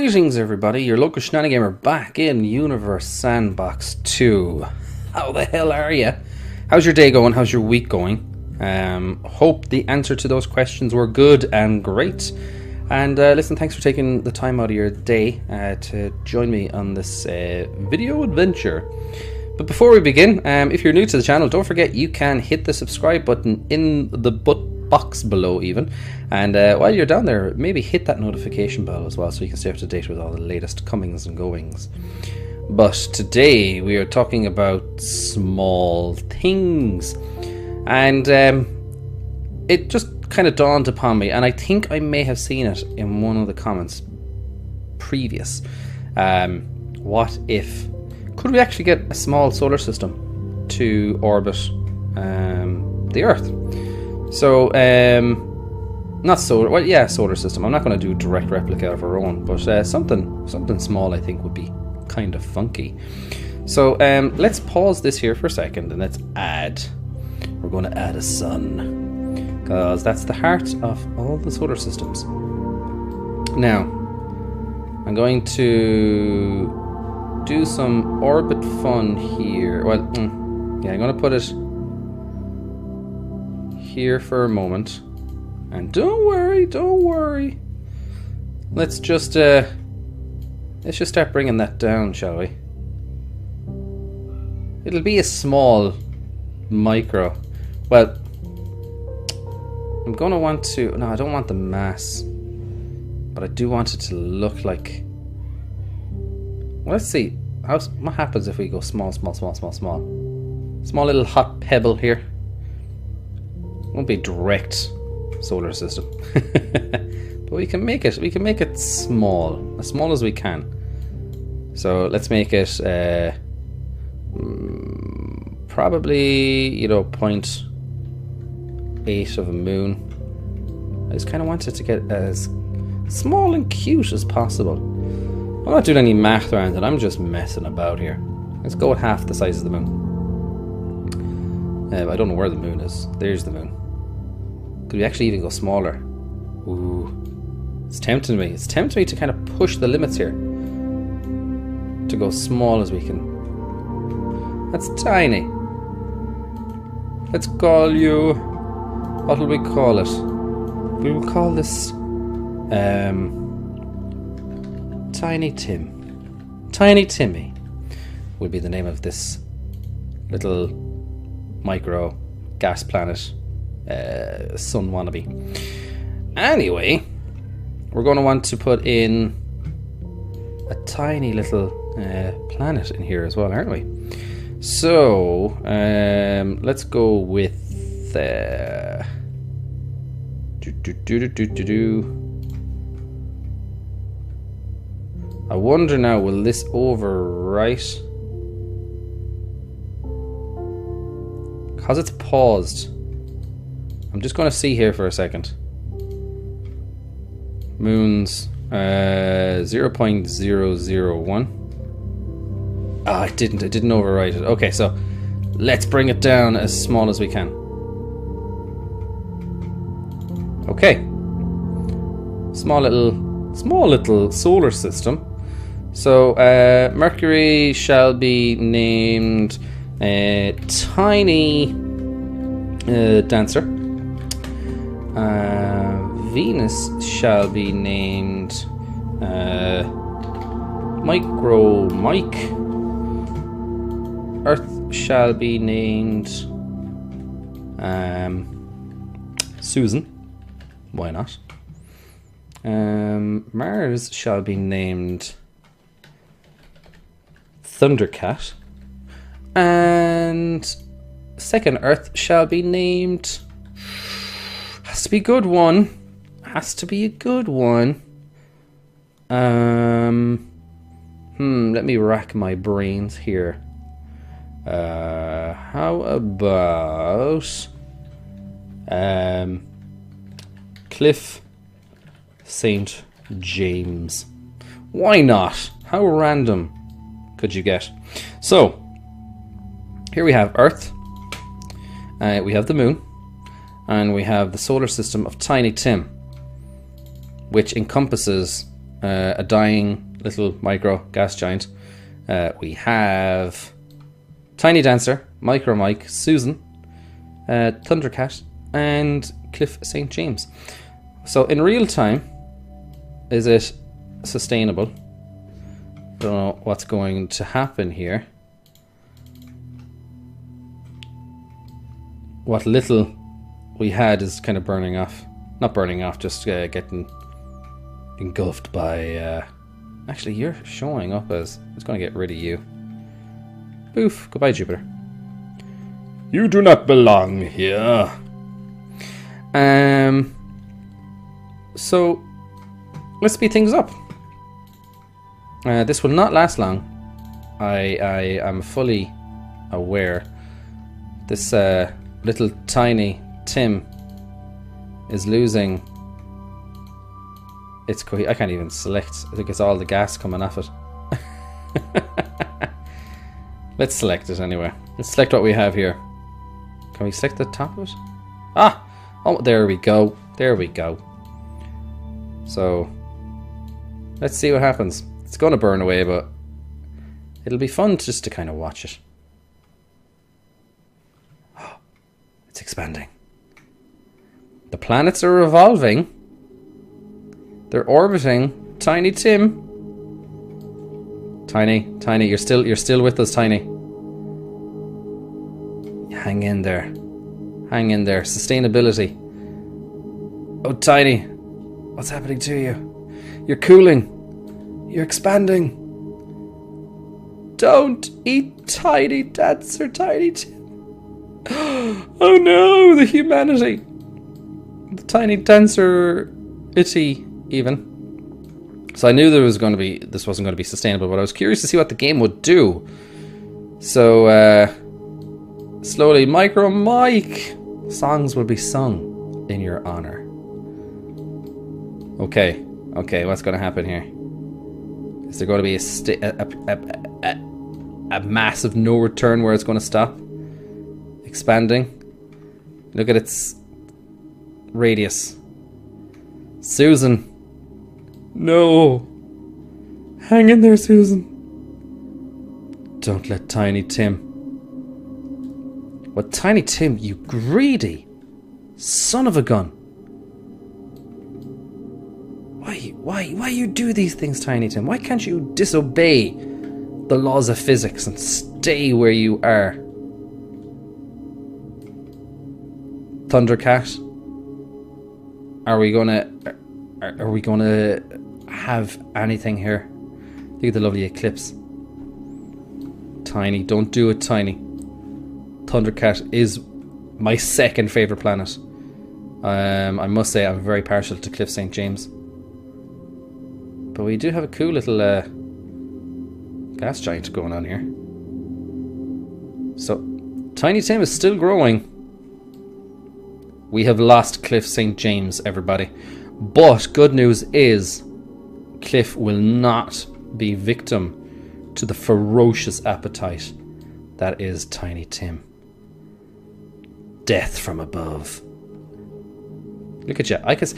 Greetings everybody, your local shenanigamer back in Universe Sandbox 2. How the hell are you? How's your day going? How's your week going? Hope the answer to those questions were good and great. And listen, thanks for taking the time out of your day to join me on this video adventure. But before we begin, if you're new to the channel, don't forget you can hit the subscribe button in the box below even, and while you're down there, maybe hit that notification bell as well so you can stay up to date with all the latest comings and goings. But today we are talking about small things, and it just kind of dawned upon me, and I think I may have seen it in one of the comments previous. What if, could we actually get a small solar system to orbit the Earth? So, not solar, well, yeah, solar system. I'm not going to do a direct replica of our own, but something small I think would be kind of funky. So, let's pause this here for a second and let's add. We're going to add a sun, because that's the heart of all the solar systems. Now, I'm going to do some orbit fun here. Well, yeah, I'm going to put it here for a moment, and don't worry, let's just start bringing that down, shall we? It'll be a small micro. Well, I'm gonna want to, no, I don't want the mass, but I do want it to look like, well, let's see what happens if we go small little hot pebble here. Won't be direct solar system, but we can make it small, as small as we can. So let's make it probably, you know, 0.8 of a moon. I just kind of want it to get as small and cute as possible. I'm not doing any math around it, I'm just messing about here. Let's go with half the size of the moon. I don't know where the moon is. There's the moon. Could we actually even go smaller? Ooh, it's tempting me. It's tempting me to kind of push the limits here, to go small as we can. That's tiny. Let's call you, what will we call it? We will call this Tiny Tim. Tiny Timmy would be the name of this little micro gas planet sun wannabe. Anyway, we're going to want to put in a tiny little planet in here as well, aren't we? So let's go with I wonder now, will this overwrite? Because it's paused. I'm just going to see here for a second. Moons 0.001. Ah, it didn't overwrite it. Okay, so let's bring it down as small as we can. Okay. Small little solar system. So Mercury shall be named Tiny Dancer. Venus shall be named Micro Mike. Earth shall be named Susan. Why not? Mars shall be named Thundercat. And second Earth shall be named, has to be a good one. Has to be a good one. Let me rack my brains here. How about Cliff St. James? Why not? How random could you get? So here we have Earth, we have the moon, and we have the solar system of Tiny Tim, which encompasses a dying little micro gas giant. We have Tiny Dancer, Micro Mike, Susan, Thundercat, and Cliff St. James. So in real time, is it sustainable? Don't know what's going to happen here. What little we had is kind of burning off. Not burning off, just getting engulfed by... Actually, you're showing up as... It's going to get rid of you. Boof. Goodbye, Jupiter. You do not belong here. So, let's speed things up. This will not last long. I am fully aware. This little tiny Tim is losing its I can't even select. I think it's all the gas coming off it. Let's select it anyway. Let's select what we have here. Can we select the top of it? Ah! Oh, there we go. There we go. So, let's see what happens. It's going to burn away, but it'll be fun just to kind of watch it. Oh, it's expanding. The planets are revolving. They're orbiting Tiny Tim. Tiny, you're still with us, Tiny. Hang in there. Hang in there. Sustainability. Oh, Tiny. What's happening to you? You're cooling. You're expanding. Don't eat Tiny Dancer, Tiny Tim. Oh no, the humanity. The Tiny Dancer itty even. So I knew this wasn't going to be sustainable, but I was curious to see what the game would do. So slowly, Micro Mike, songs will be sung in your honor. Okay, what's going to happen here? Is there going to be a massive no return where it's going to stop? Expanding. Look at its radius. Susan. No. Hang in there, Susan. Don't let Tiny Tim. What, Tiny Tim, you greedy son of a gun. Why you do these things, Tiny Tim? Why can't you disobey the laws of physics and stay where you are? Thundercat, are we gonna have anything here? Look at the lovely eclipse. Tiny, don't do it, Tiny. Thundercat is my second favourite planet. I must say I'm very partial to Cliff St. James. But we do have a cool little gas giant going on here. So, Tiny Tim is still growing. We have lost Cliff St. James, everybody. But good news is, Cliff will not be victim to the ferocious appetite that is Tiny Tim. Death from above. Look at you. I can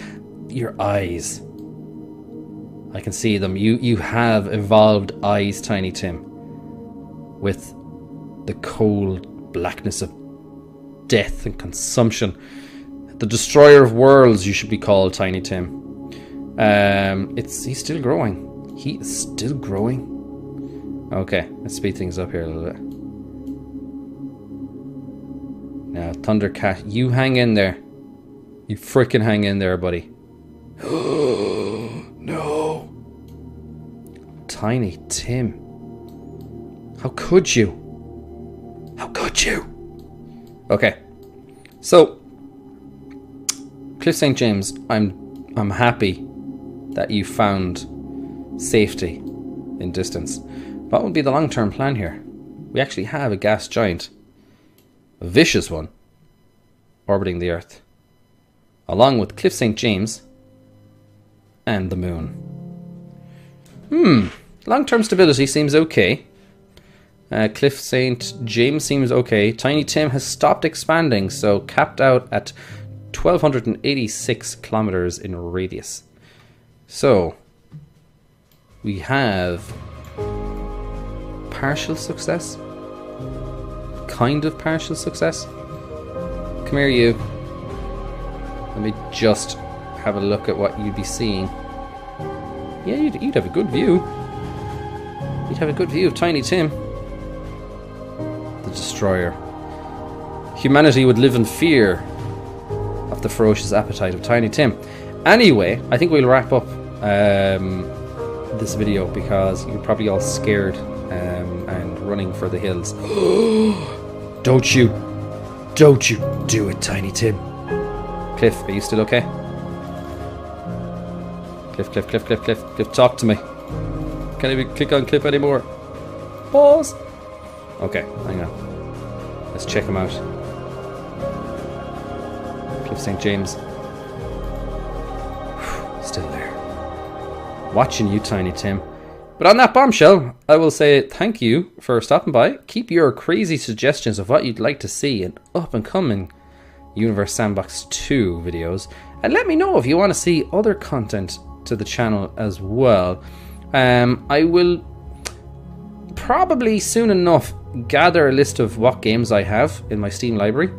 your eyes. I can see them. You have evolved eyes, Tiny Tim, with the cold blackness of death and consumption. The destroyer of worlds, you should be called, Tiny Tim. He's still growing. He is still growing. Okay, let's speed things up here a little bit. Now, Thundercat, you hang in there. You freaking hang in there, buddy. No. Tiny Tim. How could you? How could you? Okay. So, Cliff St. James, I'm happy that you found safety in distance. What would be the long-term plan here? We actually have a gas giant, a vicious one, orbiting the Earth, along with Cliff St. James and the Moon. Long-term stability seems okay. Cliff St. James seems okay. Tiny Tim has stopped expanding, so capped out at 1,286 kilometers in radius. So, We have partial success. Kind of partial success. Come here, you. Let me just have a look at what you'd be seeing. Yeah, you'd have a good view. You'd have a good view of Tiny Tim, the Destroyer. Humanity would live in fear of the ferocious appetite of Tiny Tim. Anyway, I think we'll wrap up this video because you're probably all scared and running for the hills. Don't you do it, Tiny Tim. Cliff, are you still okay? Cliff, talk to me. Can't even click on Cliff anymore. Pause. Okay, hang on. Let's check him out. Cliff St. James. Still there. Watching you, Tiny Tim. But on that bombshell, I will say thank you for stopping by. Keep your crazy suggestions of what you'd like to see in up-and-coming Universe Sandbox 2 videos. And let me know if you want to see other content to the channel as well. I will probably soon enough gather a list of what games I have in my Steam library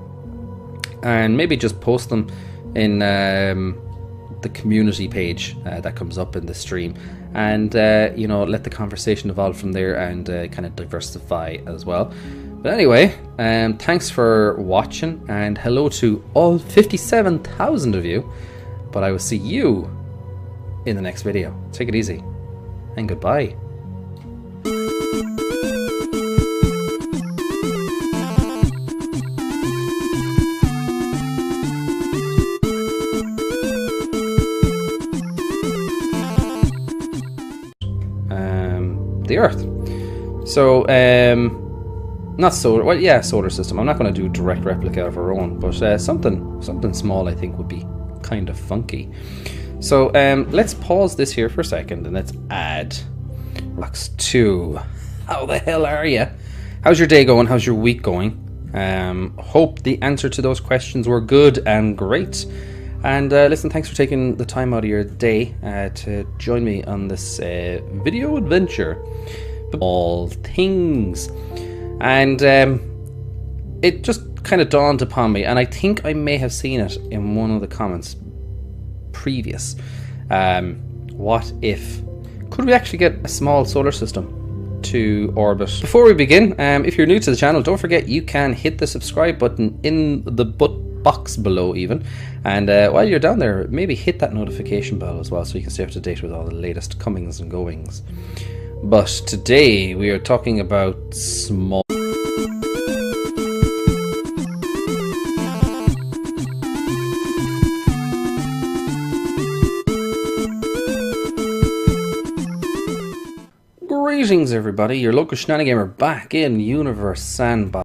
and maybe just post them in the community page that comes up in the stream, and you know, let the conversation evolve from there and kind of diversify as well. But anyway, thanks for watching, and hello to all 57,000 of you. But I will see you in the next video. Take it easy, and goodbye. The Earth. So, not solar. Well, yeah, solar system. I'm not going to do direct replica of our own, but something small I think would be kind of funky. So, let's pause this here for a second and let's add Box 2. How the hell are you? How's your day going? How's your week going? Hope the answer to those questions were good and great. And listen, thanks for taking the time out of your day to join me on this video adventure. All things. And it just kind of dawned upon me, and I think I may have seen it in one of the comments previous. What if? Could we actually get a small solar system to orbit? Before we begin, if you're new to the channel, don't forget you can hit the subscribe button in the box below even, and while you're down there, maybe hit that notification bell as well so you can stay up to date with all the latest comings and goings. But today we are talking about small Greetings everybody, your local shenanigamer back in Universe Sandbox.